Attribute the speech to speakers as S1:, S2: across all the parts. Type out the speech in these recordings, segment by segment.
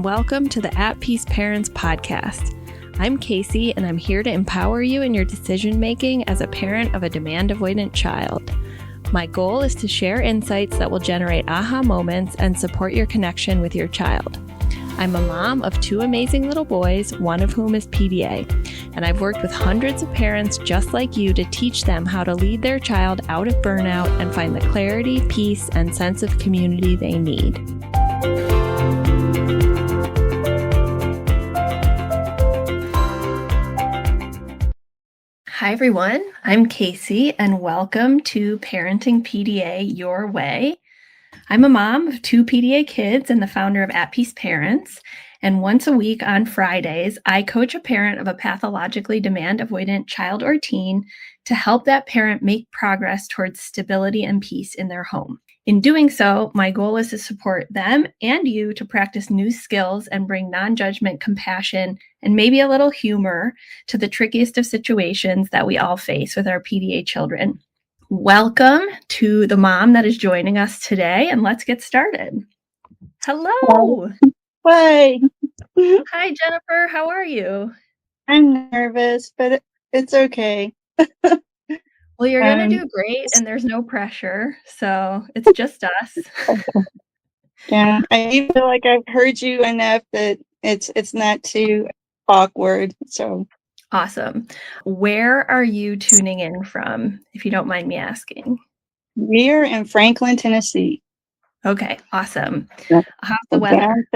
S1: welcome to the At Peace Parents podcast. I'm Casey, and I'm here to empower you in your decision-making as a parent of a demand-avoidant child. My goal is to share insights that will generate aha moments and support your connection with your child. I'm a mom of two amazing little boys, one of whom is PDA, and I've worked with hundreds of parents just like you to teach them how to lead their child out of burnout and find the clarity, peace, and sense of community they need. Hi everyone, I'm Casey, and welcome to Parenting PDA Your Way. I'm a mom of two PDA kids and the founder of At Peace Parents. And once a week on Fridays, I coach a parent of a pathologically demand-avoidant child or teen to help that parent make progress towards stability and peace in their home. In doing so, my goal is to support them and you to practice new skills and bring non-judgment, compassion, and maybe a little humor to the trickiest of situations that we all face with our PDA children. Welcome to the mom that is joining us today, and let's get started. Hello.
S2: Hi.
S1: Hi, Jennifer. How are you?
S2: I'm nervous, but it's okay.
S1: Well, you're going to do great, and there's no pressure, so it's just us.
S2: Yeah, I feel like I've heard you enough that it's not too awkward. So
S1: Awesome. Where are you tuning in from, if you don't mind me asking?
S2: we're in Franklin, Tennessee.
S1: Okay, awesome.
S2: Yeah.
S1: How's the weather?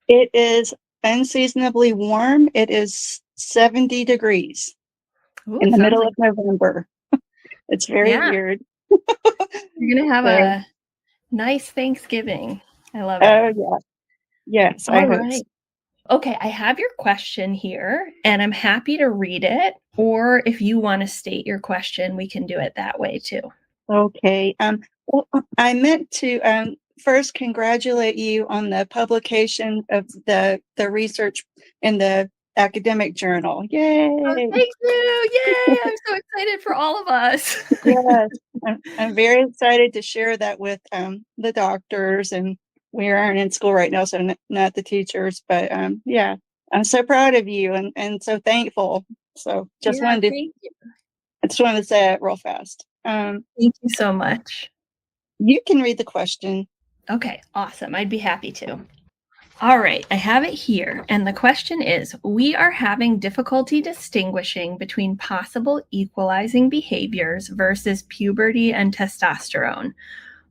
S2: It is unseasonably warm. It is 70 degrees in the middle of November. It's very weird.
S1: You're going to have a nice Thanksgiving. I love it.
S2: Oh, yeah. Yes, I hope so.
S1: Okay, I have your question here, and I'm happy to read it. Or if you want to state your question, we can do it that way too.
S2: Okay. Well, I meant to first congratulate you on the publication of the research in the academic journal. Yay!
S1: Oh, thank you! Yay! I'm so excited for all of us.
S2: Yes, I'm very excited to share that with the doctors, and we aren't in school right now, so not the teachers. But yeah, I'm so proud of you and so thankful. So just wanted to say it real fast.
S1: Thank you so much.
S2: You can read the question.
S1: Okay, awesome. I'd be happy to. All right, I have it here. And the question is, we are having difficulty distinguishing between possible equalizing behaviors versus puberty and testosterone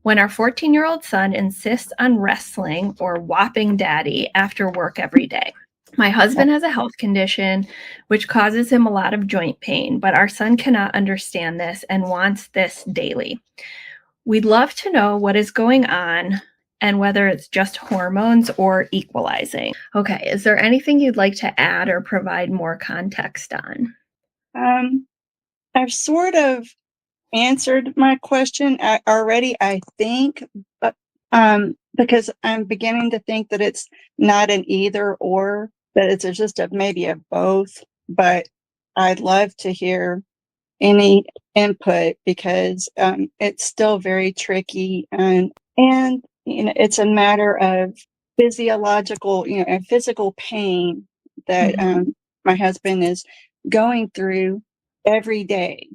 S1: when our 14-year-old son insists on wrestling or whopping daddy after work every day. My husband has a health condition which causes him a lot of joint pain, but our son cannot understand this and wants this daily. We'd love to know what is going on and whether it's just hormones or equalizing. Okay, is there anything you'd like to add or provide more context on?
S2: I've sort of answered my question already, I think, but because I'm beginning to think that it's not an either or, that it's just maybe a both. But I'd love to hear any input because it's still very tricky, and you know, it's a matter of physiological, and physical pain that my husband is going through every day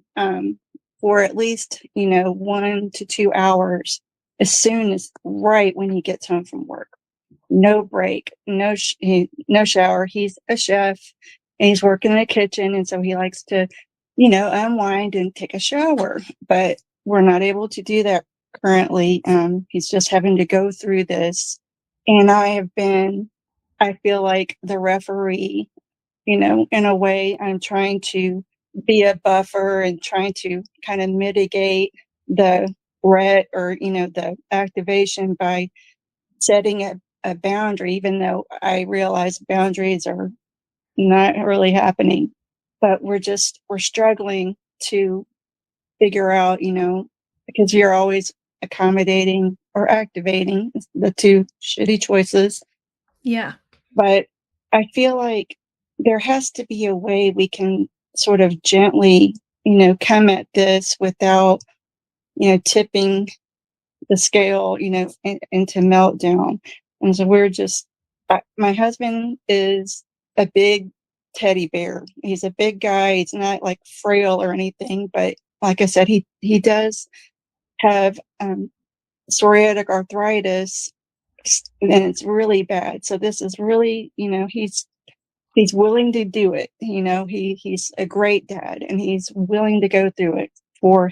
S2: for at least 1 to 2 hours as soon as right when he gets home from work. No break, no shower. He's a chef and he's working in the kitchen, and so he likes to unwind and take a shower, but we're not able to do that currently. He's just having to go through this, and I feel like the referee, in a way. I'm trying to be a buffer and trying to kind of mitigate the threat or the activation by setting a boundary, even though I realize boundaries are not really happening. But we're struggling to figure out, because you're always accommodating or activating, the two shitty choices.
S1: Yeah.
S2: But I feel like there has to be a way we can sort of gently, come at this without, tipping the scale, into meltdown. And so we're just my husband is a big teddy bear. He's a big guy. He's not like frail or anything, but like I said, he does have psoriatic arthritis, and it's really bad. So this is really, he's willing to do it. He's a great dad, and he's willing to go through it for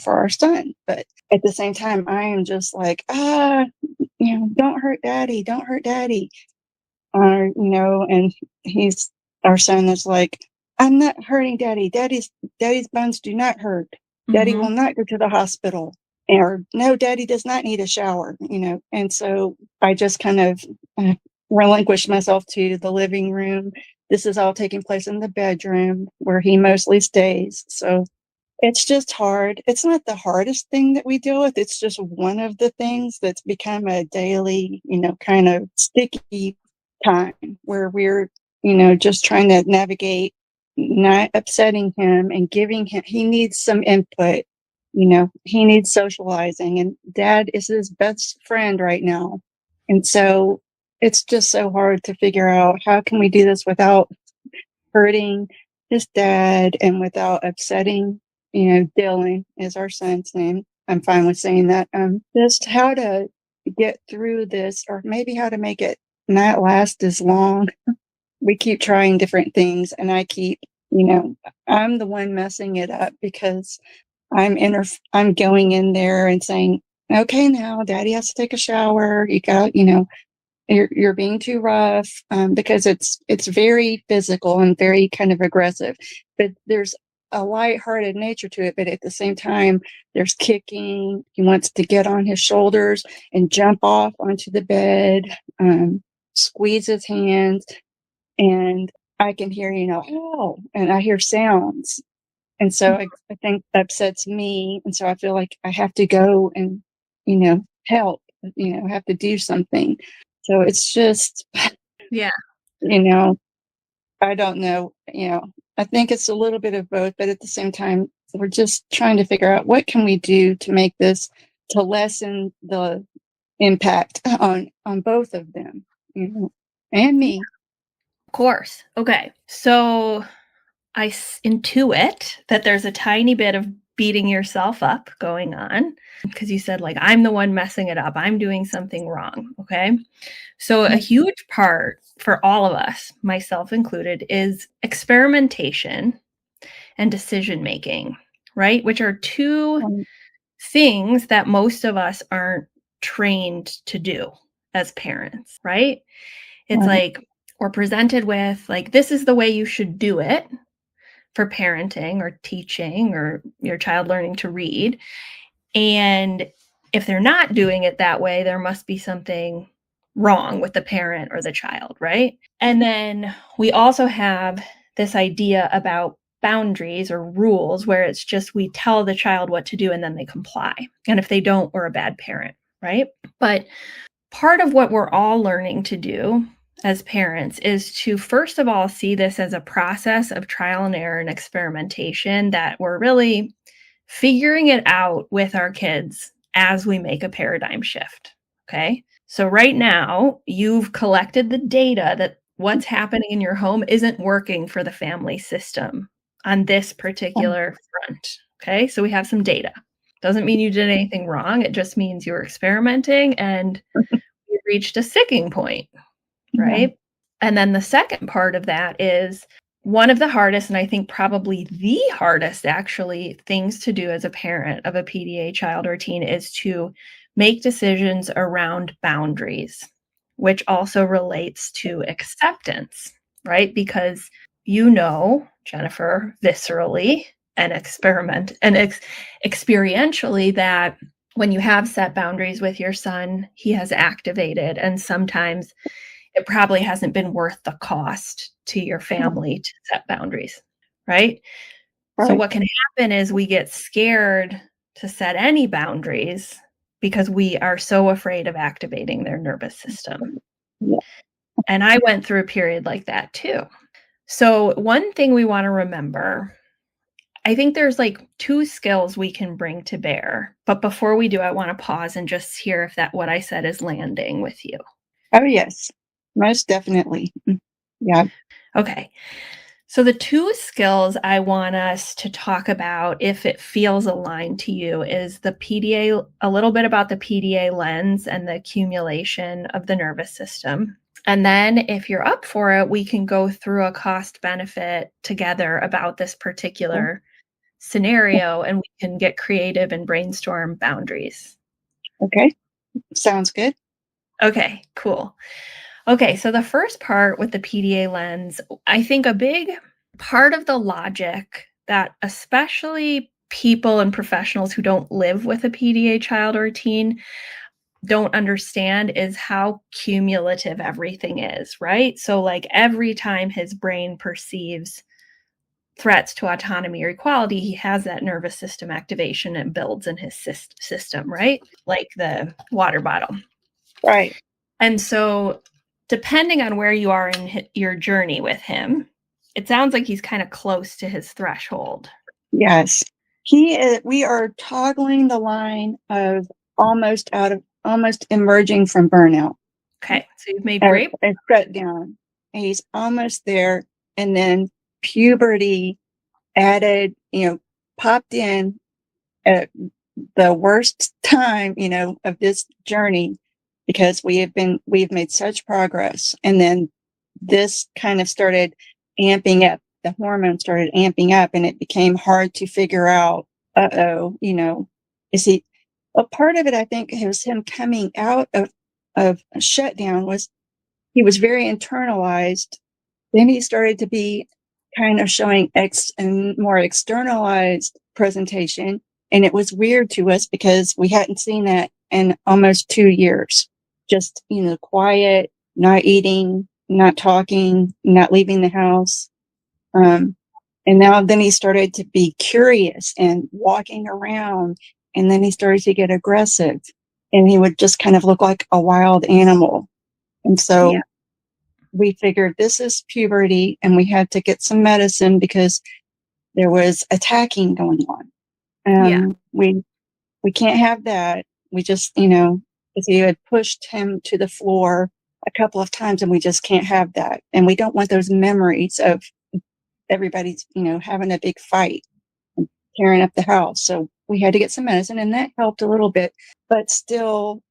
S2: for our son. But at the same time, I am just like, don't hurt daddy, don't hurt daddy. And he's our son is like, I'm not hurting daddy. Daddy's bones do not hurt. Daddy will not go to the hospital. Or no, daddy does not need a shower, And so I just kind of relinquished myself to the living room. This is all taking place in the bedroom where he mostly stays. So it's just hard. It's not the hardest thing that we deal with. It's just one of the things that's become a daily, kind of sticky time where we're, just trying to navigate not upsetting him and giving him, he needs some input. He needs socializing, and dad is his best friend right now. And so it's just so hard to figure out how can we do this without hurting his dad and without upsetting, Dylan is our son's name. I'm fine with saying that. Just how to get through this, or maybe how to make it not last as long. We keep trying different things, and I keep, I'm the one messing it up because I'm going in there and saying, okay, now daddy has to take a shower. You got, you're being too rough, because it's very physical and very kind of aggressive, but there's a lighthearted nature to it. But at the same time, there's kicking. He wants to get on his shoulders and jump off onto the bed, squeeze his hands, and I can hear, oh, and I hear sounds. And so I think that upsets me. And so I feel like I have to go and, help, have to do something. So it's just,
S1: Yeah.
S2: I don't know, I think it's a little bit of both, but at the same time, we're just trying to figure out what can we do to make this, to lessen the impact on both of them, and me.
S1: Of course. Okay. So I intuit that there's a tiny bit of beating yourself up going on because you said, like, I'm the one messing it up. I'm doing something wrong. Okay. So a huge part for all of us, myself included, is experimentation and decision making, right? Which are two things that most of us aren't trained to do as parents, right? It's like we're presented with, like, this is the way you should do it for parenting or teaching or your child learning to read. And if they're not doing it that way, there must be something wrong with the parent or the child, right? And then we also have this idea about boundaries or rules where it's just we tell the child what to do and then they comply. And if they don't, we're a bad parent, right? But part of what we're all learning to do as parents is to, first of all, see this as a process of trial and error and experimentation that we're really figuring it out with our kids as we make a paradigm shift. Okay. So right now, you've collected the data that what's happening in your home isn't working for the family system on this particular front. Okay. So we have some data. Doesn't mean you did anything wrong. It just means you were experimenting and you reached a sticking point. Right. Yeah. And then the second part of that is one of the hardest, and I think probably the hardest actually, things to do as a parent of a PDA child or teen is to make decisions around boundaries, which also relates to acceptance, right? Because Jennifer, viscerally and experientially that when you have set boundaries with your son, he has activated, and sometimes it probably hasn't been worth the cost to your family to set boundaries, right? So what can happen is we get scared to set any boundaries because we are so afraid of activating their nervous system. Yeah. And I went through a period like that too. So one thing we want to remember, I think there's like two skills we can bring to bear. But before we do, I want to pause and just hear if that what I said is landing with you.
S2: Oh, yes. Most definitely. Yeah.
S1: Okay. So, the two skills I want us to talk about, if it feels aligned to you, is the PDA, a little bit about the PDA lens and the accumulation of the nervous system. And then, if you're up for it, we can go through a cost benefit together about this particular scenario and we can get creative and brainstorm boundaries.
S2: Okay. Sounds good.
S1: Okay, cool. Okay, so the first part with the PDA lens, I think a big part of the logic that especially people and professionals who don't live with a PDA child or teen don't understand is how cumulative everything is, right? So, like, every time his brain perceives threats to autonomy or equality, he has that nervous system activation and builds in his system, right? Like the water bottle.
S2: Right.
S1: And so, depending on where you are in your journey with him, it sounds like he's kind of close to his threshold.
S2: Yes. We are toggling the line of almost emerging from burnout.
S1: Okay, so you've made
S2: Or
S1: great.
S2: shut down. He's almost there. And then puberty added, popped in at the worst time, of this journey because we've made such progress. And then this kind of started amping up. The hormone started amping up and it became hard to figure out, is he, a part of it, I think, was him coming out of a shutdown was he was very internalized. Then he started to be kind of showing and more externalized presentation. And it was weird to us because we hadn't seen that in almost 2 years. Just, quiet, not eating, not talking, not leaving the house. And now then he started to be curious and walking around. And then he started to get aggressive and he would just kind of look like a wild animal. And so we figured this is puberty and we had to get some medicine because there was attacking going on. We can't have that. We just, because he had pushed him to the floor a couple of times and we just can't have that. And we don't want those memories of everybody's, having a big fight and tearing up the house. So we had to get some medicine and that helped a little bit, but still,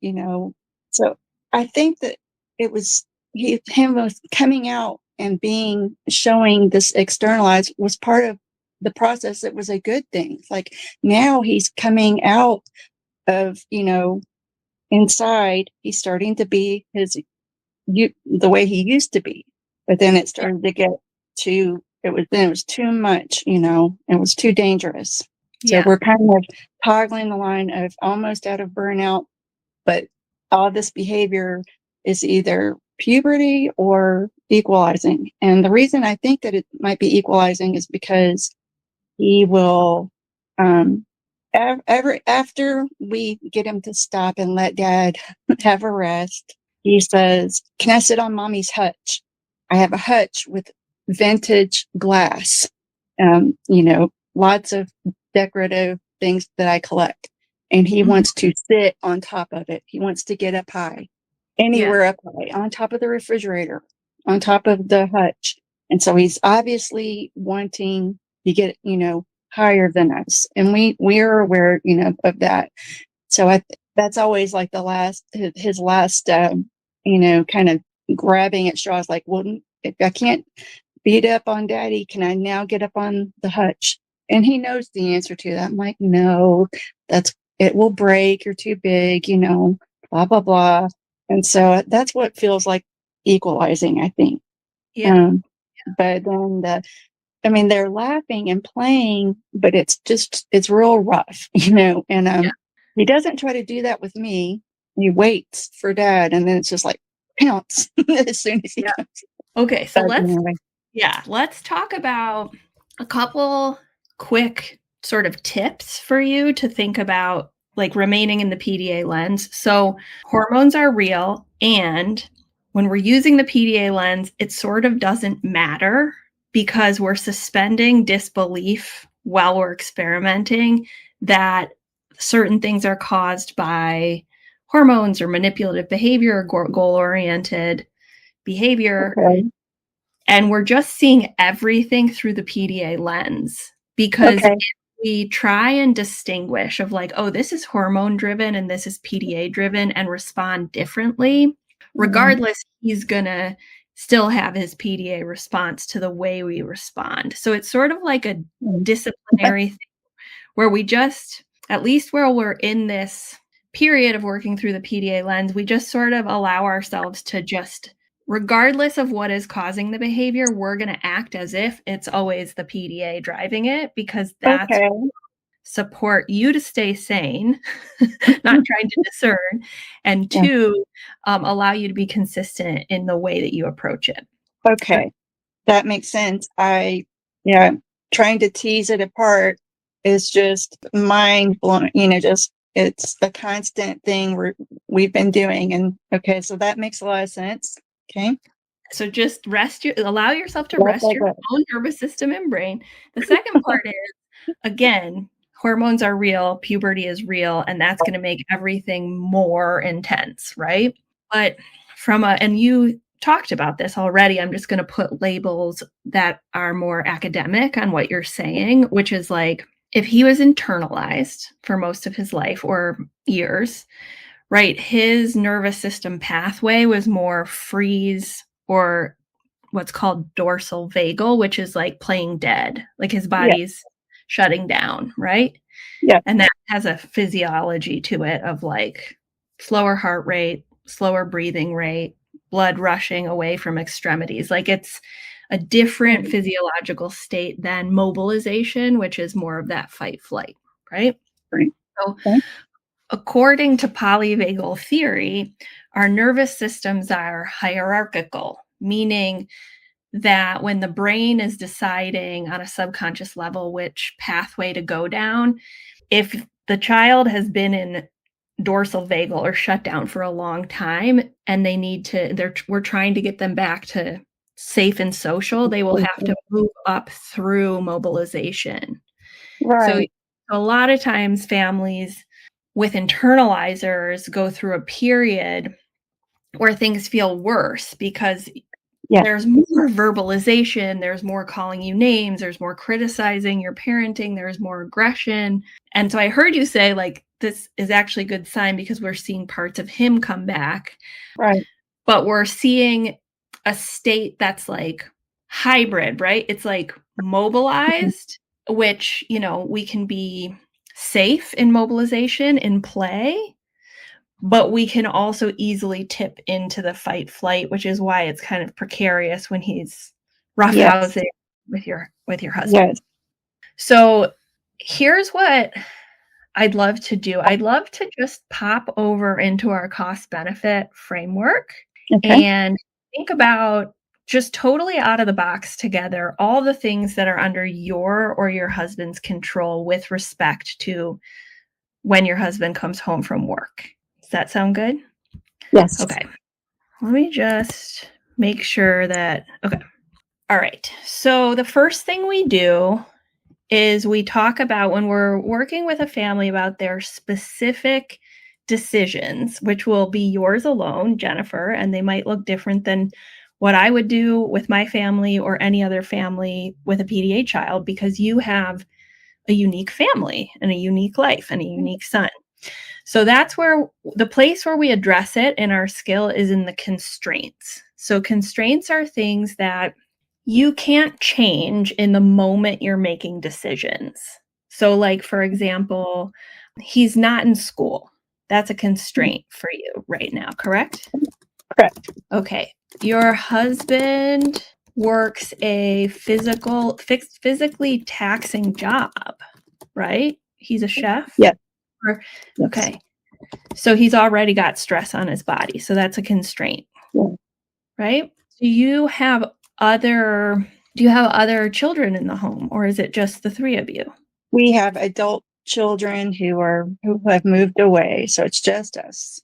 S2: so I think that it was him was coming out and showing this externalized was part of the process. It was a good thing. Like now he's coming out of, inside, he's starting to be the way he used to be. But then it started to get it was too much, it was too dangerous. So we're kind of toggling the line of almost out of burnout, but all this behavior is either puberty or equalizing. And the reason I think that it might be equalizing is because he will, after we get him to stop and let dad have a rest, he says, "Can I sit on mommy's hutch? I have a hutch with vintage glass, lots of decorative things that I collect." And he wants to sit on top of it. He wants to get up high, anywhere up high, on top of the refrigerator, on top of the hutch. And so he's obviously wanting to get, higher than us. And we're aware, of that. So that's always like his last, kind of grabbing at straws, like, well, if I can't beat up on daddy, can I now get up on the hutch? And he knows the answer to that. I'm like, no, it will break. You're too big, blah, blah, blah. And so that's what feels like equalizing, I think. But then they're laughing and playing, but it's real rough, and he doesn't try to do that with me. He waits for dad, and then it's just like pounce as soon as he comes.
S1: Okay, so let's talk about a couple quick sort of tips for you to think about, like, remaining in the PDA lens. So hormones are real, and when we're using the PDA lens, it sort of doesn't matter because we're suspending disbelief while we're experimenting that certain things are caused by hormones or manipulative behavior or goal-oriented behavior.
S2: Okay.
S1: And we're just seeing everything through the PDA lens, because
S2: Okay.
S1: if we try and distinguish of like, oh, this is hormone driven and this is PDA driven and respond differently, regardless, he's going to still have his PDA response to the way we respond. So it's sort of like a disciplinary thing where we just, at least where we're in this period of working through the PDA lens, we just sort of allow ourselves to just, regardless of what is causing the behavior, we're going to act as if it's always the PDA driving it, because that's
S2: Okay.
S1: support you to stay sane, not trying to discern, and
S2: Yeah.
S1: two, allow you to be consistent in the way that you approach it.
S2: Okay. That makes sense. Trying to tease it apart is just mind blowing, just it's a constant thing we've been doing. And okay, so that makes a lot of sense. Okay.
S1: So just allow yourself to rest your own nervous system and brain. The second part is, again, hormones are real, puberty is real, and that's going to make everything more intense, right? But and you talked about this already, I'm just going to put labels that are more academic on what you're saying, which is like, if he was internalized for most of his life or years, right, his nervous system pathway was more freeze or what's called dorsal vagal, which is like playing dead, like his body's shutting down, right?
S2: Yeah.
S1: And that has a physiology to it of like slower heart rate, slower breathing rate, blood rushing away from extremities. Like it's a different physiological state than mobilization, which is more of that fight flight, right?
S2: Right.
S1: So
S2: Okay.
S1: according to polyvagal theory, our nervous systems are hierarchical, meaning that when the brain is deciding on a subconscious level which pathway to go down, if the child has been in dorsal vagal or shut down for a long time and we're trying to get them back to safe and social, they will have to move up through mobilization. So
S2: Right.
S1: a lot of times families with internalizers go through a period where things feel worse because there's more verbalization, there's more calling you names, there's more criticizing your parenting, there's more aggression. And so I heard you say, like, this is actually a good sign because we're seeing parts of him come back.
S2: Right.
S1: But we're seeing a state that's like hybrid, right? It's like mobilized, which, we can be safe in mobilization, in play, but we can also easily tip into the fight flight, which is why it's kind of precarious when he's roughhousing with your husband.
S2: Yes.
S1: So here's what I'd love to do. I'd love to just pop over into our cost benefit framework and think about, just totally out of the box together, all the things that are under your or your husband's control with respect to when your husband comes home from work. Does that sound good?
S2: Yes.
S1: Okay. Let me just make sure that, okay. All right. So the first thing we do is we talk about, when we're working with a family, about their specific decisions, which will be yours alone, Jennifer, and they might look different than what I would do with my family or any other family with a PDA child, because you have a unique family and a unique life and a unique son. So that's where the place where we address it in our skill is in the constraints. So constraints are things that you can't change in the moment you're making decisions. So like, for example, he's not in school. That's a constraint for you right now, correct?
S2: Correct.
S1: Okay. Your husband works a physically taxing job, right? He's a chef?
S2: Yeah.
S1: Okay. So he's already got stress on his body. So that's a constraint, right? Do you have other children in the home, or is it just the three of you?
S2: We have adult children who have moved away. So it's just us.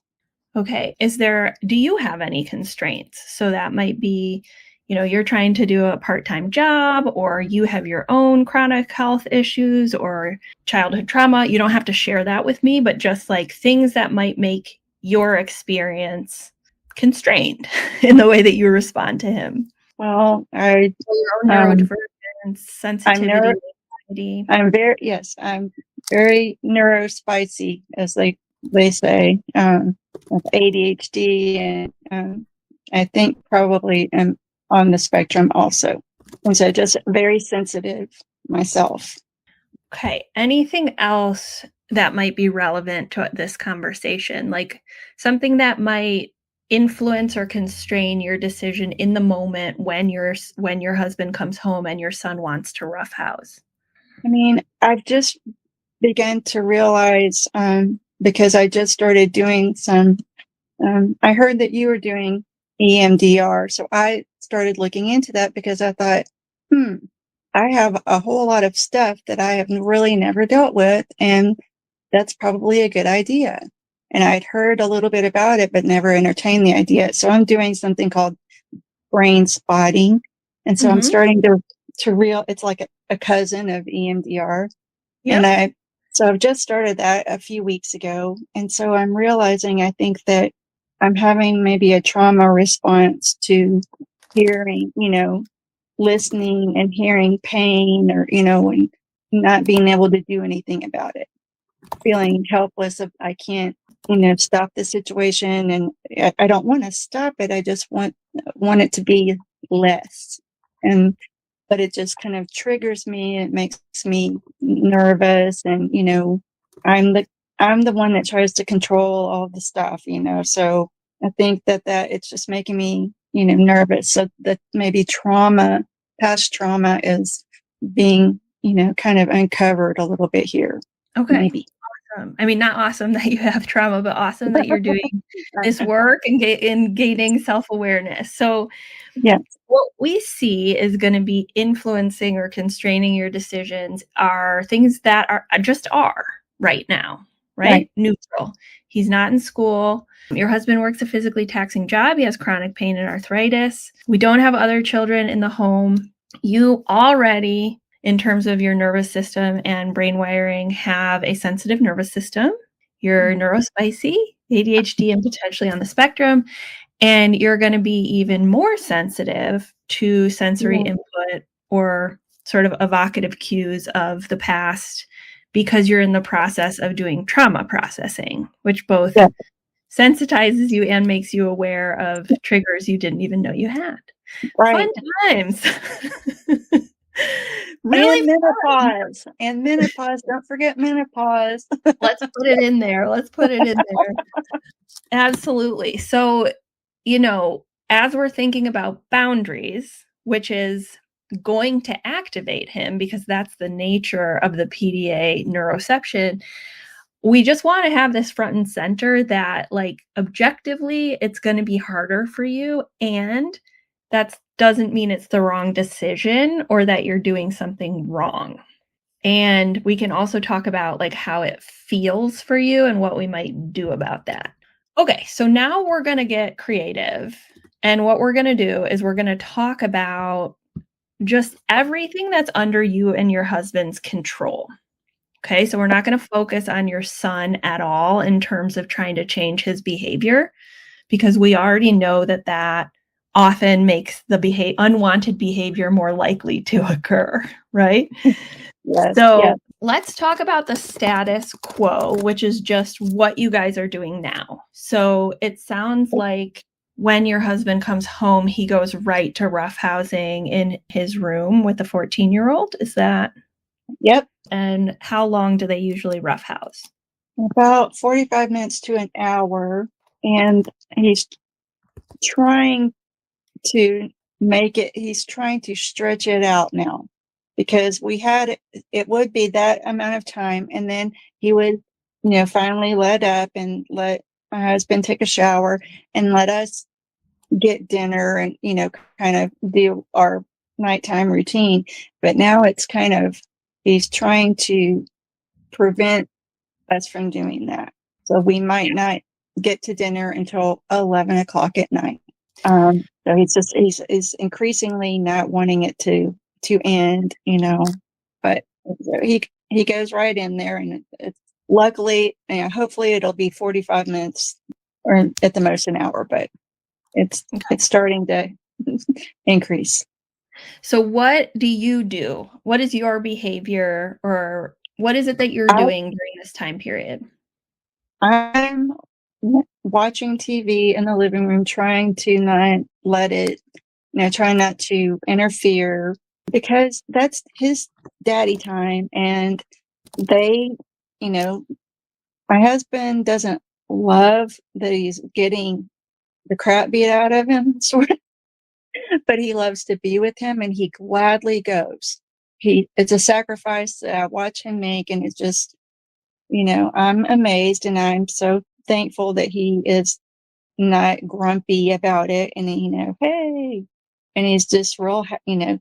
S1: Okay. Do you have any constraints? So that might be, you're trying to do a part-time job, or you have your own chronic health issues or childhood trauma. You don't have to share that with me, but just like things that might make your experience constrained in the way that you respond to him.
S2: Well,
S1: Your own neurodivergence, sensitivity, anxiety.
S2: I'm very neurospicy, as they say, with ADHD, and I think probably am on the spectrum also. And so just very sensitive myself.
S1: Okay. Anything else that might be relevant to this conversation? Like something that might influence or constrain your decision in the moment when your husband comes home and your son wants to roughhouse?
S2: I mean, I've just begun to realize, because I just started doing some, I heard that you were doing EMDR. So I started looking into that because I thought, I have a whole lot of stuff that I have really never dealt with. And that's probably a good idea. And I'd heard a little bit about it, but never entertained the idea. So I'm doing something called brain spotting. And so I'm starting to it's like a cousin of EMDR.
S1: Yep.
S2: And I've just started that a few weeks ago. And so I'm realizing, I think that I'm having maybe a trauma response to hearing, listening and hearing pain, or, and not being able to do anything about it, feeling helpless. I can't, stop the situation. And I don't want to stop it. I just want it to be less. But it just kind of triggers me. It makes me nervous. And, I'm the one that tries to control all the stuff, so I think that it's just making me, nervous. So that maybe past trauma is being, kind of uncovered a little bit here.
S1: Okay.
S2: Maybe.
S1: Awesome. I mean, not awesome that you have trauma, but awesome that you're doing this work and gaining self-awareness. So
S2: yes,
S1: what we see is going to be influencing or constraining your decisions are things that are right now, right? Neutral. He's not in school. Your husband works a physically taxing job. He has chronic pain and arthritis. We don't have other children in the home. You already, in terms of your nervous system and brain wiring, have a sensitive nervous system. You're neurospicy, ADHD, and potentially on the spectrum. And you're going to be even more sensitive to sensory input or sort of evocative cues of the past because you're in the process of doing trauma processing, which both sensitizes you and makes you aware of triggers you didn't even know you had. Fun times. Really
S2: menopause. And menopause. Don't forget menopause.
S1: Let's put it in there. Absolutely. So, as we're thinking about boundaries, which is going to activate him because that's the nature of the PDA neuroception, we just want to have this front and center that, like, objectively, it's going to be harder for you. And that doesn't mean it's the wrong decision or that you're doing something wrong. And we can also talk about like how it feels for you and what we might do about that. Okay, so now we're going to get creative. And what we're going to do is we're going to talk about just everything that's under you and your husband's control. Okay, so we're not going to focus on your son at all in terms of trying to change his behavior, because we already know that often makes the unwanted behavior more likely to occur, right? Let's talk about the status quo, which is just what you guys are doing now. So it sounds like when your husband comes home, he goes right to roughhousing in his room with the 14-year-old. Is that?
S2: Yep.
S1: And how long do they usually roughhouse?
S2: About 45 minutes to an hour. And he's trying to he's trying to stretch it out now, because it would be that amount of time. And then he would, finally let up and let my husband take a shower and let us get dinner and, kind of do our nighttime routine. But now it's kind of, he's trying to prevent us from doing that. So we might not get to dinner until 11 o'clock at night. So he's increasingly not wanting it to end, but he goes right in there, and it's luckily, hopefully it'll be 45 minutes or at the most an hour, but It's starting to increase.
S1: So what do you do? What is your behavior, or what is it that you're
S2: I,
S1: doing during this time period?
S2: I'm watching TV in the living room, trying to not let it, trying not to interfere because that's his daddy time. And they, you know, my husband doesn't love that he's getting the crap beat out of him, sort of, but he loves to be with him and he gladly goes. It's a sacrifice that I watch him make, and it's just, I'm amazed and I'm so thankful that he is not grumpy about it. And, hey, and he's just real,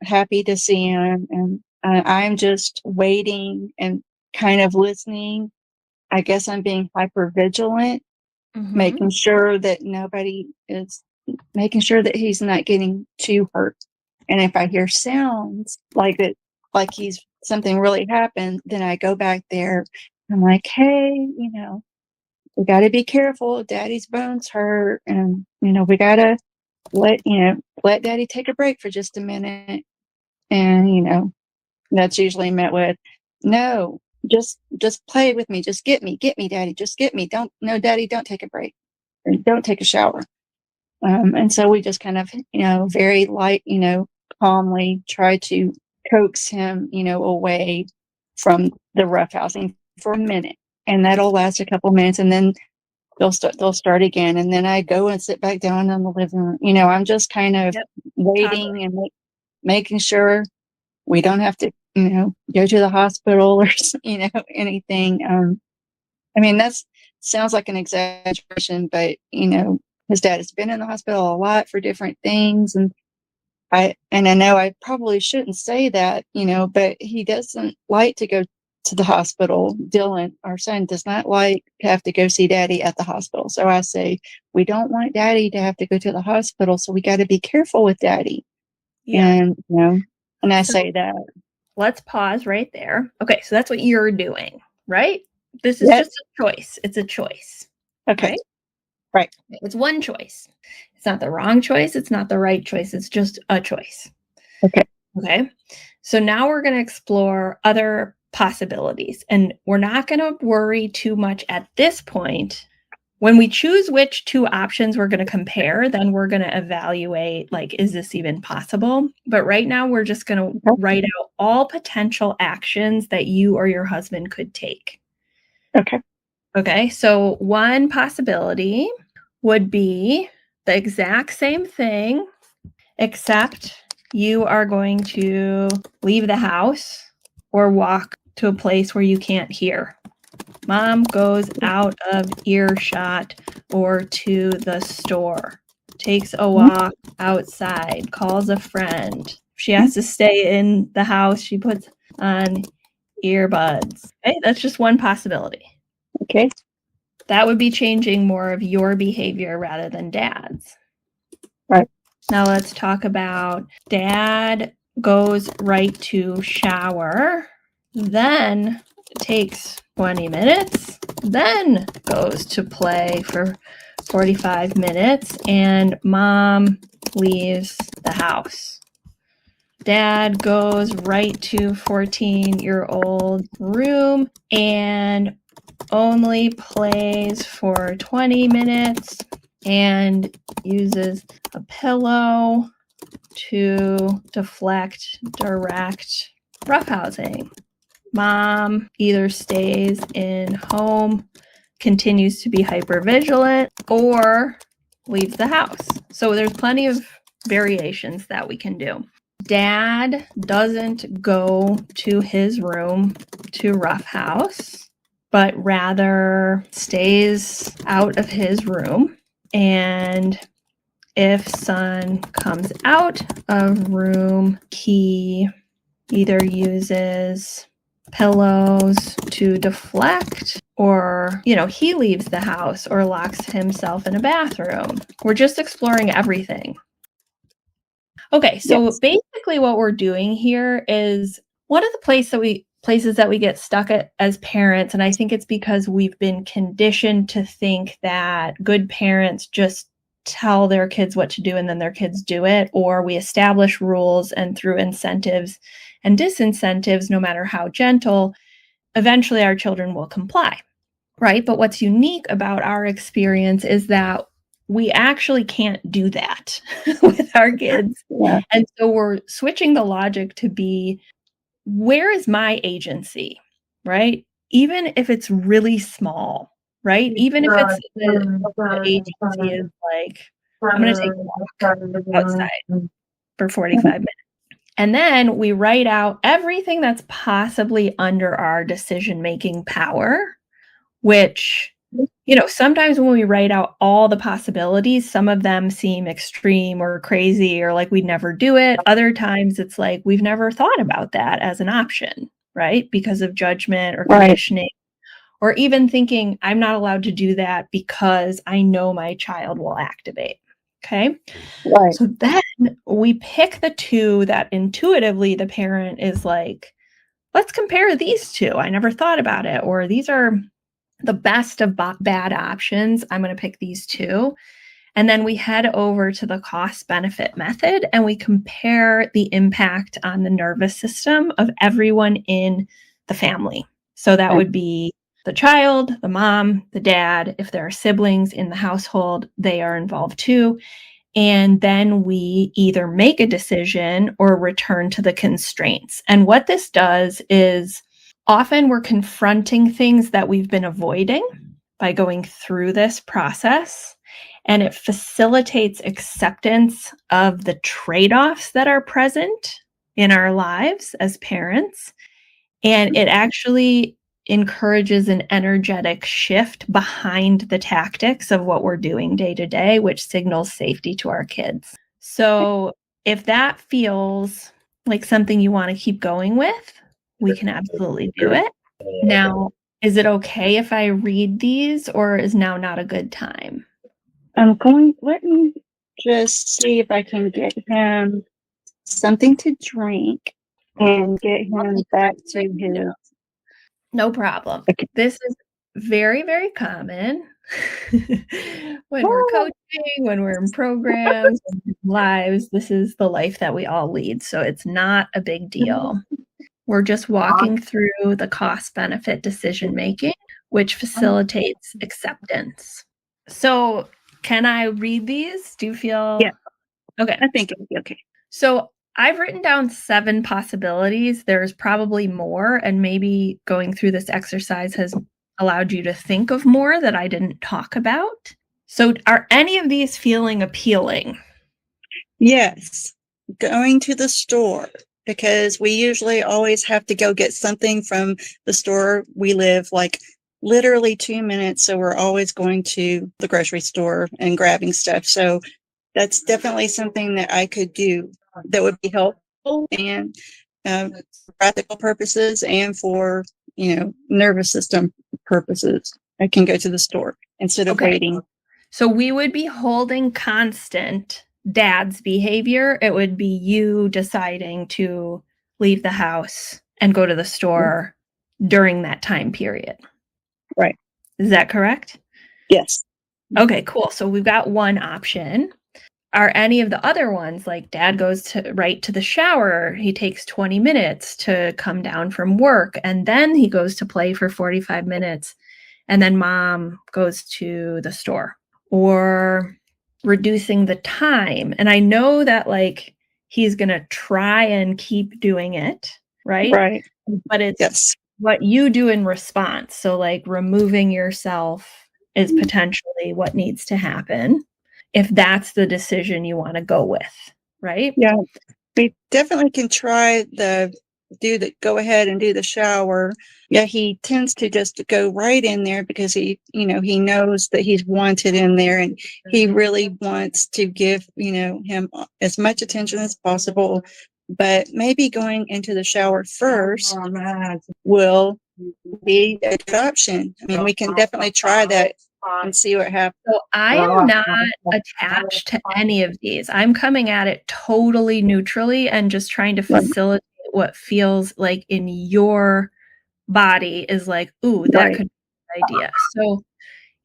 S2: happy to see him. And I'm just waiting and kind of listening. I guess I'm being hyper vigilant,
S1: Mm-hmm.
S2: making sure that making sure that he's not getting too hurt. And if I hear sounds like it, like something really happened, then I go back there. I'm like, hey, we got to be careful. Daddy's bones hurt. And, we got to let daddy take a break for just a minute. And, that's usually met with, no, just play with me. Just get me, daddy. Just get me. No, daddy, don't take a break. Or don't take a shower. And so we just kind of, very light, calmly try to coax him, away from the roughhousing for a minute. And that'll last a couple minutes, and then they'll start again. And then I go and sit back down in the living room. I'm just kind of
S1: Yep. Toddler.
S2: waiting and making sure we don't have to, go to the hospital or, anything. I mean, that sounds like an exaggeration, but, his dad has been in the hospital a lot for different things. And I know I probably shouldn't say that, but he doesn't like to go to the hospital. Dylan, our son, does not like to have to go see daddy at the hospital. So I say, we don't want daddy to have to go to the hospital. So we got to be careful with daddy.
S1: Yeah.
S2: And, and I
S1: So
S2: say that.
S1: let's pause right there. Okay, so that's what you're doing, right? This is
S2: Yep.
S1: just a choice. It's a choice,
S2: Okay.
S1: right?
S2: Right.
S1: It's one choice. It's not the wrong choice. It's not the right choice. It's just a choice.
S2: Okay.
S1: Okay. So now we're going to explore other possibilities, and we're not going to worry too much at this point. When we choose which two options we're going to compare, then we're going to evaluate, like, is this even possible? But right now, we're just going to write out all potential actions that you or your husband could take.
S2: Okay.
S1: Okay. So one possibility would be the exact same thing, except you are going to leave the house or walk to a place where you can't hear. Mom goes out of earshot or to the store, takes a walk outside, calls a friend. She has to stay in the house. She puts on earbuds. Okay, that's just one possibility.
S2: Okay.
S1: That would be changing more of your behavior rather than dad's.
S2: Right.
S1: Now let's talk about dad goes right to shower, then takes 20 minutes, then goes to play for 45 minutes, and mom leaves the house. Dad goes right to 14-year-old room and only plays for 20 minutes and uses a pillow to deflect direct roughhousing. Mom either stays in home, continues to be hypervigilant, or leaves the house. So there's plenty of variations that we can do. Dad doesn't go to his room to roughhouse, but rather stays out of his room. And if son comes out of room, he either uses pillows to deflect, or, he leaves the house or locks himself in a bathroom. We're just exploring everything. Okay, so
S2: Yes.
S1: basically what we're doing here is one of the places that we get stuck at as parents, and I think it's because we've been conditioned to think that good parents just tell their kids what to do and then their kids do it, or we establish rules and through incentives and disincentives, no matter how gentle, eventually our children will comply, right? But what's unique about our experience is that we actually can't do that with our kids.
S2: Yeah.
S1: And so we're switching the logic to be, where is my agency, right? Even if it's really small, right? Even if it's the agency is like, I'm going to take a walk outside for 45 minutes. And then we write out everything that's possibly under our decision-making power, which, sometimes when we write out all the possibilities, some of them seem extreme or crazy or like we'd never do it. Other times it's like we've never thought about that as an option, right? Because of judgment or conditioning, or even thinking I'm not allowed to do that because I know my child will activate. Okay.
S2: Right.
S1: So then we pick the two that intuitively the parent is like, let's compare these two. I never thought about it. Or these are the best of bad options. I'm going to pick these two. And then we head over to the cost benefit method and we compare the impact on the nervous system of everyone in the family. So that would be the child, the mom, the dad. If there are siblings in the household, they are involved too. And then we either make a decision or return to the constraints. And what this does is often we're confronting things that we've been avoiding by going through this process. And it facilitates acceptance of the trade-offs that are present in our lives as parents. And it actually encourages an energetic shift behind the tactics of what we're doing day to day, which signals safety to our kids. So if that feels like something you want to keep going with, we can absolutely do it. Now, is it okay if I read these, or is now not a good time?
S2: Let me just see if I can get him something to drink and get him back to his.
S1: No problem.
S2: Okay.
S1: This is very, very common when we're coaching, when we're in programs, in lives. This is the life that we all lead. So it's not a big deal. We're just walking through the cost benefit decision making, which facilitates acceptance. So can I read these? Do you feel?
S2: Yeah.
S1: Okay.
S2: I think it'll be okay.
S1: So I've written down 7 possibilities. There's probably more, and maybe going through this exercise has allowed you to think of more that I didn't talk about. So are any of these feeling appealing?
S2: Yes. Going to the store, because we usually always have to go get something from the store. We live like literally 2 minutes, so we're always going to the grocery store and grabbing stuff. So that's definitely something that I could do that would be helpful and practical purposes and for, nervous system purposes. I can go to the store instead of waiting.
S1: So we would be holding constant dad's behavior. It would be you deciding to leave the house and go to the store during that time period.
S2: Right.
S1: Is that correct?
S2: Yes.
S1: Okay, cool. So we've got one option. Are any of the other ones, like dad goes right to the shower, he takes 20 minutes to come down from work, and then he goes to play for 45 minutes, and then mom goes to the store? Or reducing the time. And I know that like he's going to try and keep doing it, right?
S2: Right.
S1: But it's what you do in response. So like removing yourself is potentially what needs to happen if that's the decision you want to go with, right?
S2: Yeah. We definitely can try go ahead and do the shower. Yeah, he tends to just go right in there because he knows that he's wanted in there, and he really wants to give, him as much attention as possible. But maybe going into the shower first will be a good option. I mean, we can definitely try that and see what happens.
S1: So I am not attached to any of these. I'm coming at it totally neutrally and just trying to facilitate what feels like in your body is like, ooh, that could be an idea. So,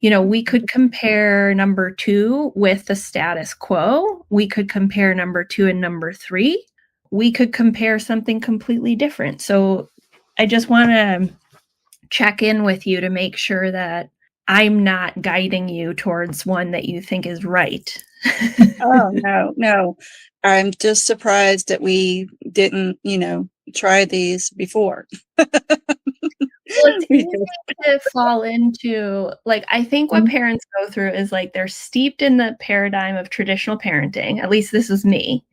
S1: we could compare number 2 with the status quo. We could compare number 2 and number 3. We could compare something completely different. So I just want to check in with you to make sure that I'm not guiding you towards one that you think is right.
S2: Oh, no. I'm just surprised that we didn't, try these before.
S1: Well, it's easy to fall into, like, I think what parents go through is like they're steeped in the paradigm of traditional parenting. At least this is me.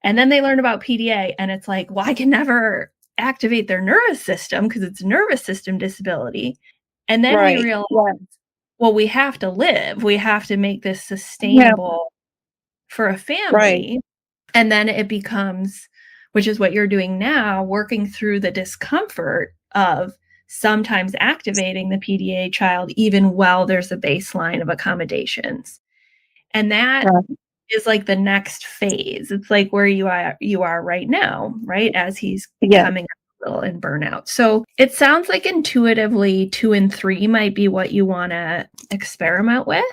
S1: And then they learn about PDA and it's like, well, I can never activate their nervous system because it's nervous system disability. And then we realize, well, we have to live. We have to make this sustainable for a family.
S2: Right.
S1: And then it becomes, which is what you're doing now, working through the discomfort of sometimes activating the PDA child, even while there's a baseline of accommodations. And that is like the next phase. It's like where you are right now, right? As he's coming up a little in burnout. So it sounds like intuitively 2 and 3 might be what you want to experiment with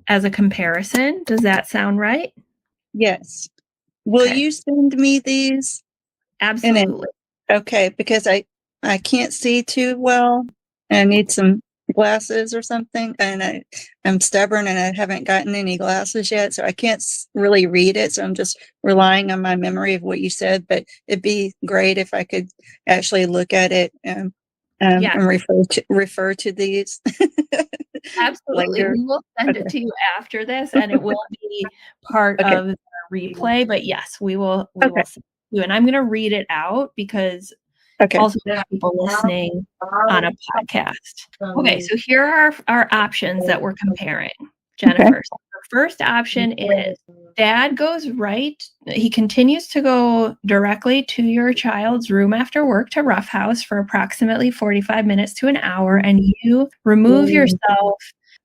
S1: as a comparison. Does that sound right?
S2: Yes. Will you send me these?
S1: Absolutely.
S2: Okay, because I can't see too well. I need some glasses or something, and I'm stubborn and I haven't gotten any glasses yet, so I can't really read it. So I'm just relying on my memory of what you said. But it'd be great if I could actually look at it and refer to these.
S1: Absolutely.
S2: Later.
S1: We will send it to you after this, and it will be part of the replay. But yes, we will send it to you. And I'm going to read it out because also people listening on a podcast. Okay, so here are our options that we're comparing, Jennifer. So the first option is dad goes right. He continues to go directly to your child's room after work to roughhouse for approximately 45 minutes to an hour, and you remove yourself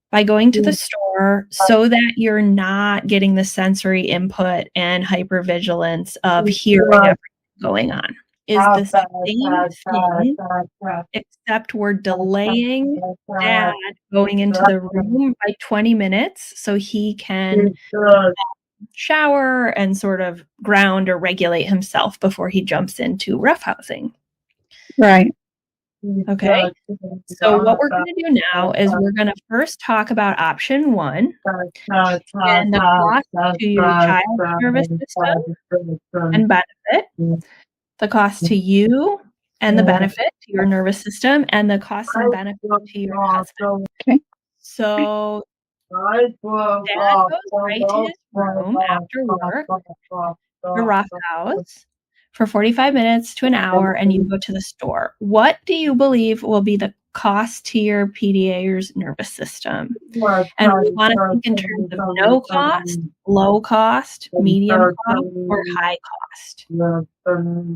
S1: by going to the store so that you're not getting the sensory input and hypervigilance of hearing everything going on. Is the same thing, except we're delaying dad going into the room by 20 minutes so he can shower and sort of ground or regulate himself before he jumps into roughhousing.
S2: Right.
S1: Okay. So what we're going to do now is we're going to first talk about option 1 and the cost to your child's nervous system and benefit. The cost to you and the benefit to your nervous system, and the cost and benefit to your husband.
S2: Okay.
S1: So dad goes right to his room after work, the roughhouse, for 45 minutes to an hour, and you go to the store. What do you believe will be the cost to your PDA's nervous system? And we want to think in terms of no cost, low cost, medium cost, or high cost.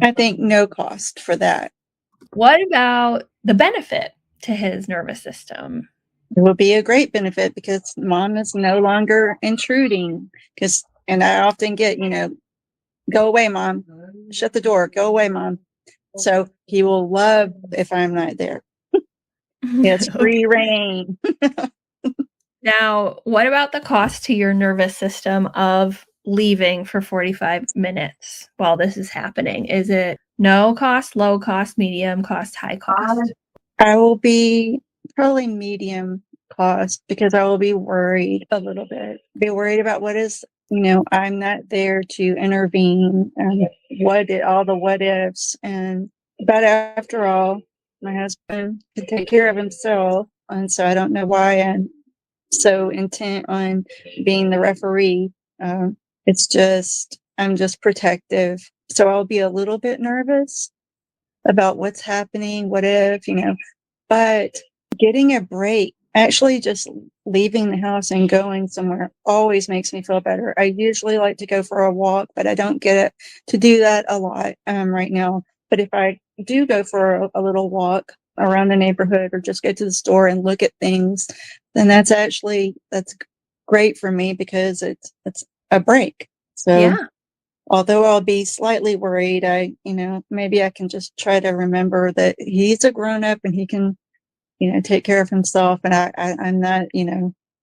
S2: I think no cost for that.
S1: What about the benefit to his nervous system?
S2: It will be a great benefit because mom is no longer intruding. And I often get, go away, mom. Shut the door. Go away, mom. So he will love if I'm not there. It's free reign.
S1: Now, what about the cost to your nervous system of leaving for 45 minutes while this is happening? Is it no cost, low cost, medium cost, high cost?
S2: I will be probably medium cost because I will be worried a little bit. Be worried about what is, I'm not there to intervene and all the what ifs. But after all, my husband can take care of himself. And so I don't know why I'm so intent on being the referee. I'm just protective. So I'll be a little bit nervous about what's happening, what if, but getting a break, actually just leaving the house and going somewhere always makes me feel better. I usually like to go for a walk, but I don't get to do that a lot right now. But if I do go for a little walk around the neighborhood or just go to the store and look at things, then that's great for me because it's a break. So although I'll be slightly worried, maybe I can just try to remember that he's a grown up and he can take care of himself, and I'm not,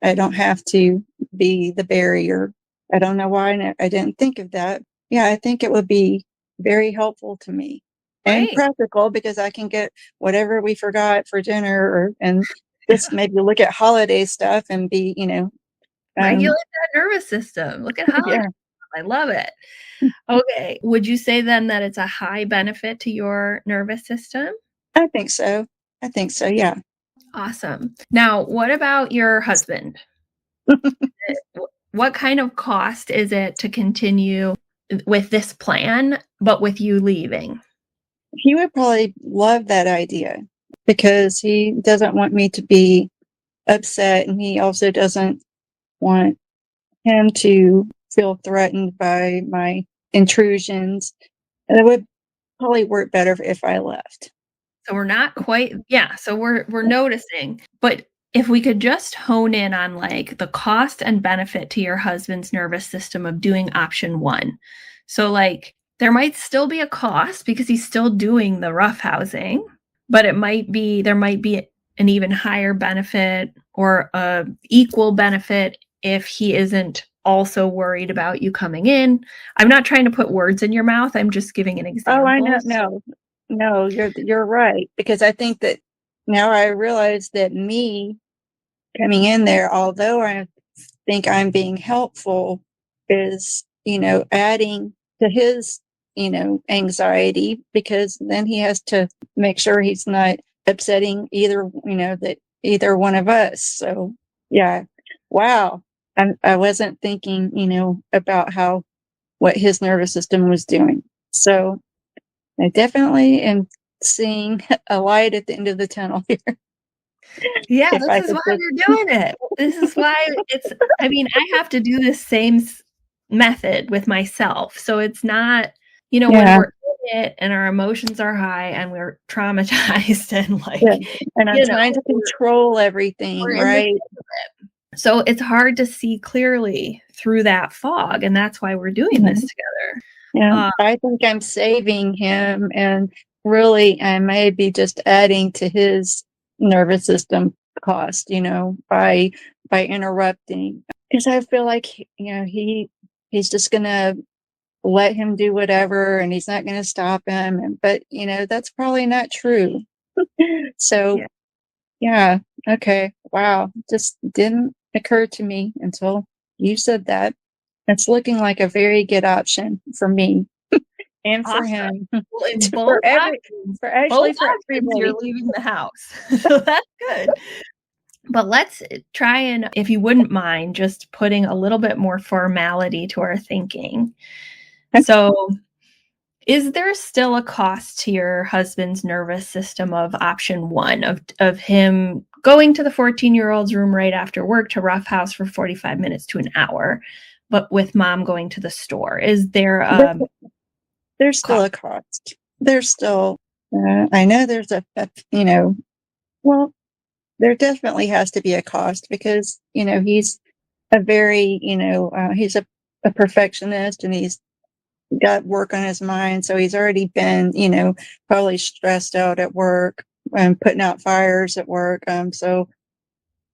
S2: I don't have to be the barrier. I don't know why I didn't think of that. Yeah, I think it would be very helpful to me and
S1: Right.
S2: practical because I can get whatever we forgot for dinner, and just maybe look at holiday stuff and be,
S1: Regulate that nervous system. Look at holiday.
S2: yeah,
S1: I love it. Okay. Would you say then that it's a high benefit to your nervous system?
S2: I think so. I think so. Yeah.
S1: Awesome. Now, what about your husband? What kind of cost is it to continue with this plan, but with you leaving?
S2: He would probably love that idea because he doesn't want me to be upset, and he also doesn't want him to feel threatened by my intrusions. And it would probably work better if I left.
S1: So we're not quite, yeah, so we're noticing. But if we could just hone in on like the cost and benefit to your husband's nervous system of doing option 1. So like there might still be a cost because he's still doing the roughhousing, but there might be an even higher benefit or a equal benefit if he isn't also worried about you coming in. I'm not trying to put words in your mouth. I'm just giving an
S2: Oh, I know.
S1: example.
S2: No, you're right. Because I think that now I realize that me coming in there, although I think I'm being helpful, is, adding to his, anxiety, because then he has to make sure he's not upsetting either one of us. So yeah, wow. I wasn't thinking, about what his nervous system was doing. So I definitely am seeing a light at the end of the tunnel here.
S1: Yeah,
S2: If
S1: this
S2: I
S1: is
S2: could
S1: why
S2: just,
S1: you're doing it. This is why I mean, I have to do this same method with myself. So it's not, when
S2: yeah,
S1: we're in it and our emotions are high and we're traumatized and
S2: yeah.
S1: like,
S2: And I'm
S1: you know,
S2: trying to control everything,
S1: we're in the
S2: right?
S1: thick of it. So it's hard to see clearly through that fog. And that's why we're doing this
S2: Mhm.
S1: together.
S2: Yeah,
S1: Uh,
S2: I think I'm saving him, and really I may be just adding to his nervous system cost, by interrupting. Because I feel like, he's just gonna let him do whatever, and he's not gonna stop him. But that's probably not true. So
S1: yeah.
S2: yeah, okay, wow, just didn't occur to me until you said that. It's looking like a very good option for me and for
S1: Awesome.
S2: him.
S1: Well, in
S2: For
S1: both
S2: every
S1: options,
S2: for
S1: both
S2: actually for
S1: options, you're
S2: everybody.
S1: leaving the house. So that's good. But let's try and, if you wouldn't mind, just putting a little bit more formality to our thinking. So, is there still a cost to your husband's nervous system of option 1 of him going to the 14-year-old's room right after work to roughhouse for 45 minutes to an hour, but with mom going to the store? Is there
S2: There-
S1: a
S2: There's still
S1: cost?
S2: a cost. There's still, I know there's well, there definitely has to be a cost because, he's a very, he's a perfectionist, and he's got work on his mind. So he's already been, probably stressed out at work and putting out fires at work. So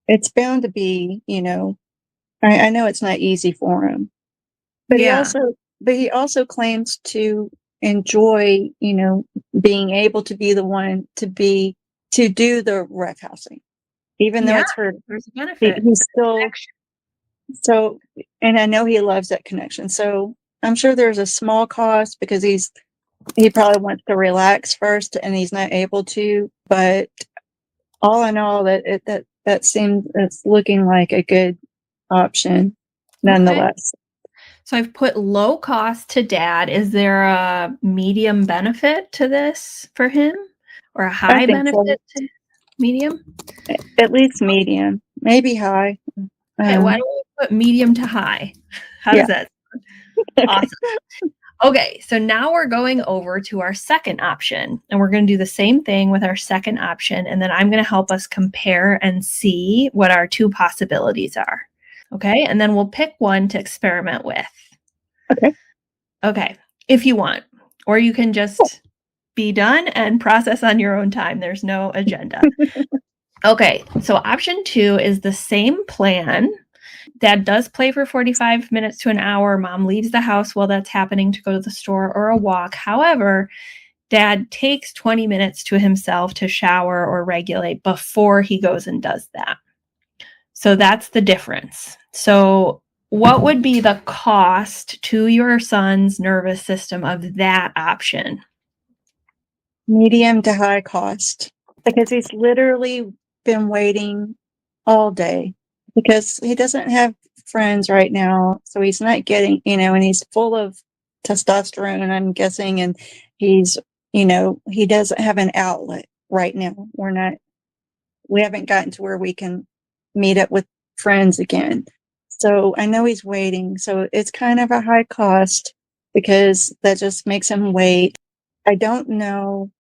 S2: it's bound to be, I know it's not easy for him, but
S1: Yeah.
S2: he also claims to enjoy, being able to be the one to do the roughhousing, even though
S1: Yeah,
S2: it's for,
S1: there's a benefit.
S2: he's still, so, and I know he loves that connection. So I'm sure there's a small cost because he probably wants to relax first and he's not able to, but all in all, that seems, it's looking like a good option
S1: Okay.
S2: nonetheless.
S1: So I've put low cost to dad. Is there a medium benefit to this for him or a
S2: I
S1: high
S2: think so.
S1: benefit to medium?
S2: At least medium, maybe high.
S1: Okay, why
S2: Um,
S1: don't we put medium to high? How
S2: yeah.
S1: does that?
S2: Okay.
S1: Awesome. Okay, so now we're going over to our second option, and we're going to do the same thing with our second option, and then I'm going to help us compare and see what our two possibilities are. Okay, and then we'll pick one to experiment with.
S2: Okay.
S1: Okay, if you want, or you can just be done and process on your own time. There's no agenda. Okay, so option 2 is the same plan. Dad does play for 45 minutes to an hour. Mom leaves the house while that's happening to go to the store or a walk. However, Dad takes 20 minutes to himself to shower or regulate before he goes and does that. So that's the difference. So what would be the cost to your son's nervous system of that option?
S2: Medium to high cost, because he's literally been waiting all day because he doesn't have friends right now. So he's not getting, and he's full of testosterone, I'm guessing, and he's, he doesn't have an outlet right now. We haven't gotten to where we can meet up with friends again. So I know he's waiting. So it's kind of a high cost because that just makes him wait. I don't know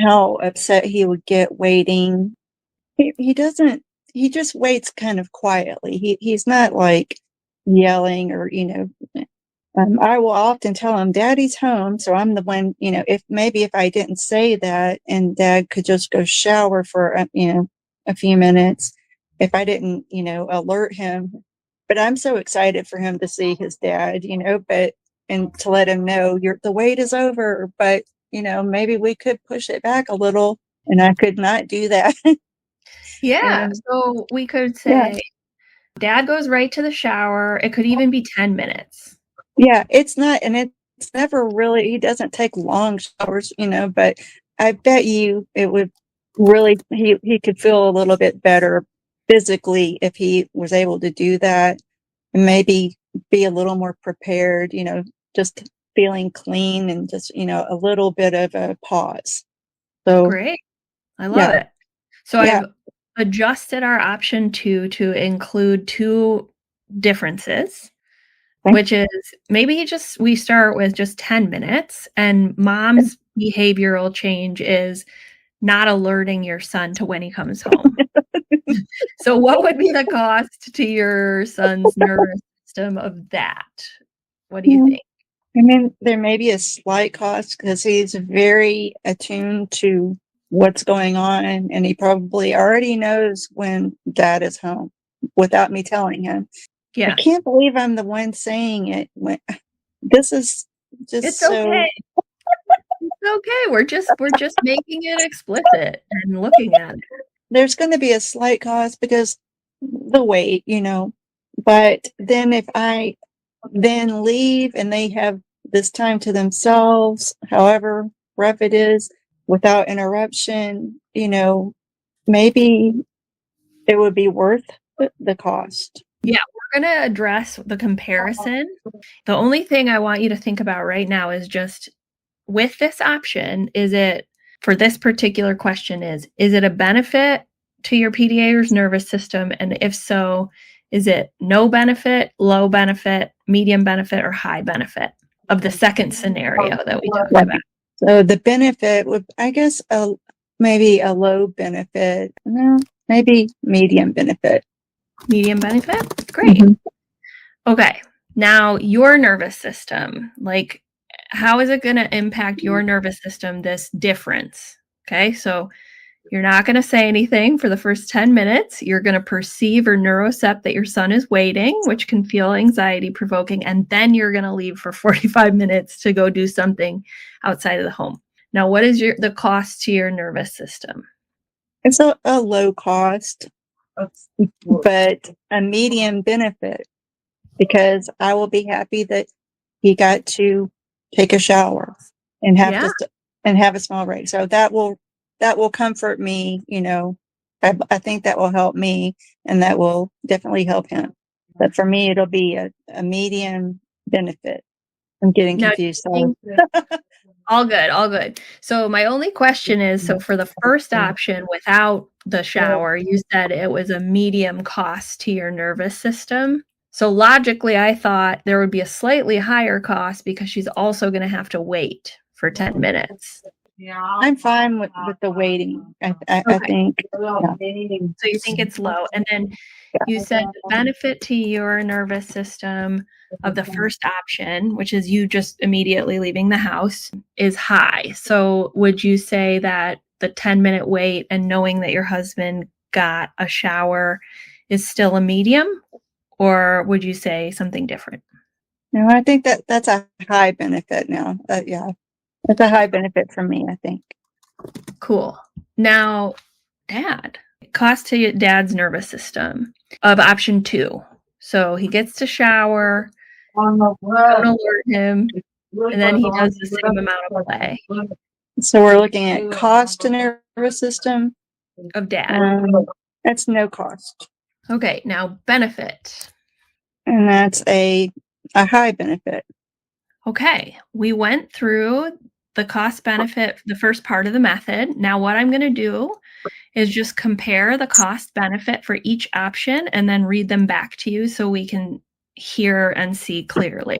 S2: how upset he would get waiting. He doesn't, he just waits kind of quietly. He's not like yelling or, I will often tell him, Daddy's home. So I'm the one, if I didn't say that and Dad could just go shower for, a few minutes, if I didn't, alert him. But I'm so excited for him to see his dad, and to let him know the wait is over, but, maybe we could push it back a little, and I could not do that.
S1: Yeah,
S2: And
S1: so we could
S2: yeah,
S1: say Dad goes right to the shower. It could even be 10 minutes.
S2: yeah, it's not, and it's never really, he doesn't take long showers, but I bet you it would really, he could feel a little bit better physically if he was able to do that and maybe be a little more prepared, just feeling clean and just, a little bit of a pause. So
S1: Great. I love
S2: yeah,
S1: it. So
S2: yeah.
S1: I've adjusted our option 2 to include 2 differences, which is maybe we start with just 10 minutes, and mom's behavioral change is not alerting your son to when he comes home. So what would be the cost to your son's nervous system of that? What do you think?
S2: I mean, there may be a slight cost because he's very attuned to what's going on, and he probably already knows when Dad is home without me telling him. I
S1: Yeah.
S2: can't believe I'm the one saying it. This is just
S1: It's okay.
S2: so.
S1: It's okay. We're just making it explicit and looking at it.
S2: There's going to be a slight cost because the wait, But then if I then leave and they have this time to themselves, however rough it is, without interruption, maybe it would be worth the cost.
S1: Yeah, we're going to address the comparison. The only thing I want you to think about right now is just with this option, is it for this particular question is it a benefit to your PDA's nervous system? And if so, is it no benefit, low benefit, medium benefit, or high benefit of the second scenario that we talked about?
S2: So the benefit would, I guess, maybe a low benefit. No, maybe medium benefit.
S1: Medium benefit? Great.
S2: Mm-hmm.
S1: Okay. Now, your nervous system, like, how is it going to impact your nervous system, this difference? Okay. So, you're not going to say anything for the first 10 minutes. You're going to perceive or neurocept that your son is waiting, which can feel anxiety provoking. And then you're going to leave for 45 minutes to go do something outside of the home. Now, what is the cost to your nervous system?
S2: It's a low cost, but a medium benefit because I will be happy that he got to take a shower and have a small break. So that will comfort me. I think that will help me, and that will definitely help him. But for me, it'll be a medium benefit. I'm getting confused.
S1: All good, all good. So my only question is, so for the first option without the shower, you said it was a medium cost to your nervous system. So logically, I thought there would be a slightly higher cost because she's also going to have to wait for 10 minutes.
S2: I'm fine with the waiting. I think.
S1: Yeah. So you think it's low. And then you said the benefit to your nervous system of the first option, which is you just immediately leaving the house, is high. So would you say that the 10-minute wait and knowing that your husband got a shower is still a medium, or would you say something different?
S2: No, I think that's a high benefit now. Yeah, that's a high benefit for me, I think.
S1: Cool. Now, Dad, cost to Dad's nervous system of option 2. So he gets to shower, don't alert him, and then he does the same amount of play
S2: So we're looking at cost to nervous system.
S1: of Dad.
S2: That's no cost.
S1: Okay, now benefit.
S2: And that's a high benefit.
S1: Okay, we went through the cost benefit, the first part of the method. Now what I'm going to do is just compare the cost benefit for each option and then read them back to you so we can hear and see clearly.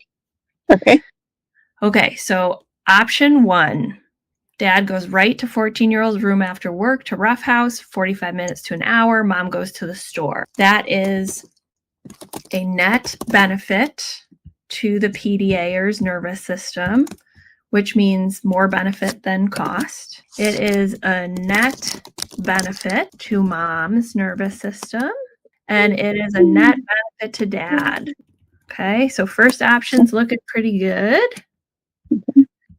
S2: Okay.
S1: Okay, so option 1, Dad goes right to 14-year-old's room after work to roughhouse, 45 minutes to an hour. Mom goes to the store. That is a net benefit to the PDAer's nervous system, which means more benefit than cost. It is a net benefit to Mom's nervous system, and it is a net benefit to Dad. Okay, so first option's looking pretty good.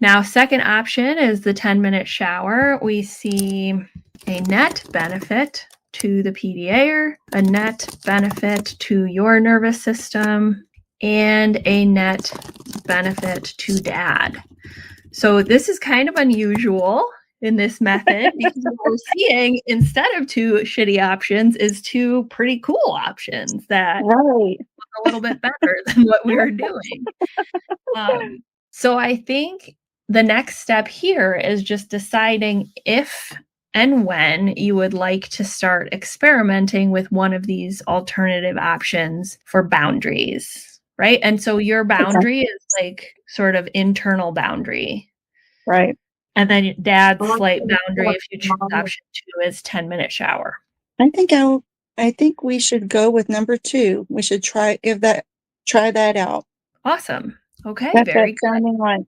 S1: Now, second option is the 10-minute shower. We see a net benefit to the PDAer, a net benefit to your nervous system, and a net benefit to Dad. So this is kind of unusual in this method because what we're seeing, instead of 2 shitty options, is 2 pretty cool options that
S2: Right.
S1: look a little bit better than what we were doing. So I think the next step here is just deciding if and when you would like to start experimenting with one of these alternative options for boundaries, right? And so your boundary is like sort of internal boundary.
S2: Right.
S1: And then Dad's slight boundary, if you choose option 2, is 10-minute shower.
S2: I think we should go with number 2. We should try that out.
S1: Awesome. Okay,
S2: That's
S1: very good.
S2: sounding like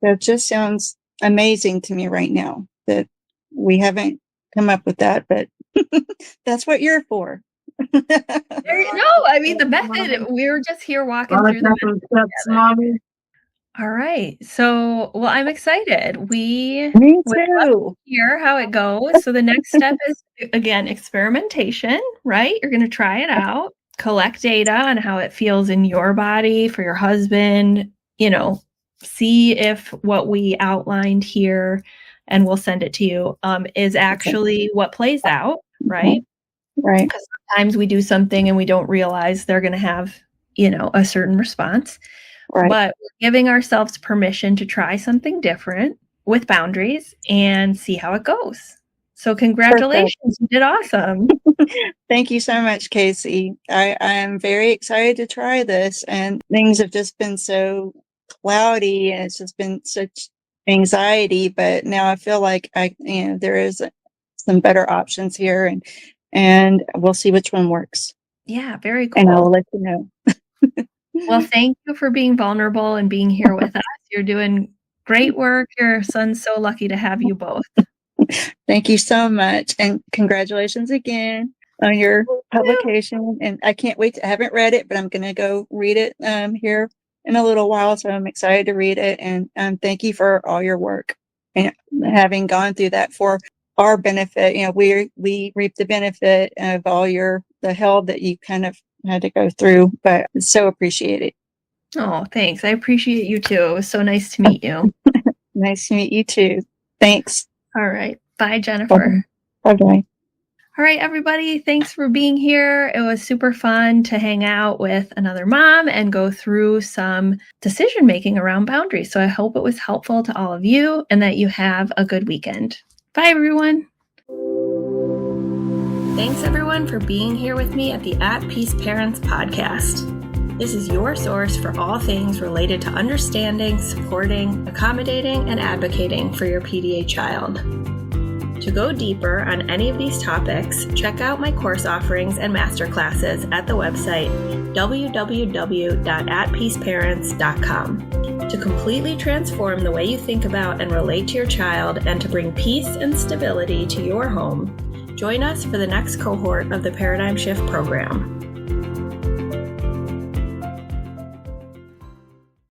S2: that just sounds amazing to me right now that we haven't come up with that, but that's what you're for.
S1: No, I mean the method. We were just here walking through the method together. All right. So, well, I'm excited.
S2: Me
S1: would love
S2: too.
S1: to hear how it goes. So the next step is, again, experimentation, right? You're going to try it out, collect data on how it feels in your body, for your husband, see if what we outlined here, and we'll send it to you, is actually what plays out, right?
S2: Right.
S1: Because sometimes we do something and we don't realize they're going to have, a certain response.
S2: Right.
S1: But we're giving ourselves permission to try something different with boundaries and see how it goes. So congratulations.
S2: Perfect.
S1: You did awesome.
S2: Thank you so much, Casey. I am very excited to try this, and things have just been so cloudy and it's just been such anxiety, but now I feel like there is some better options here, and we'll see which one works.
S1: Yeah, very cool.
S2: And I will let you know.
S1: Well, thank you for being vulnerable and being here with us. You're doing great work. Your son's so lucky to have you both.
S2: Thank you so much. And congratulations again on your publication. And I can't wait. I haven't read it, but I'm going to go read it here in a little while. So I'm excited to read it. And thank you for all your work and having gone through that for our benefit. We reap the benefit of all the hell that you kind of had to go through, but it's so appreciated.
S1: Oh, thanks. I appreciate you too. It was so nice to meet you.
S2: Nice to meet you too. Thanks.
S1: All right. Bye, Jennifer.
S2: Bye-bye.
S1: All right, everybody. Thanks for being here. It was super fun to hang out with another mom and go through some decision making around boundaries. So I hope it was helpful to all of you and that you have a good weekend. Bye, everyone. Thanks, everyone, for being here with me at the At Peace Parents podcast. This is your source for all things related to understanding, supporting, accommodating, and advocating for your PDA child. To go deeper on any of these topics, check out my course offerings and masterclasses at the website www.atpeaceparents.com. To completely transform the way you think about and relate to your child and to bring peace and stability to your home, Join us for the next cohort of the Paradigm Shift program.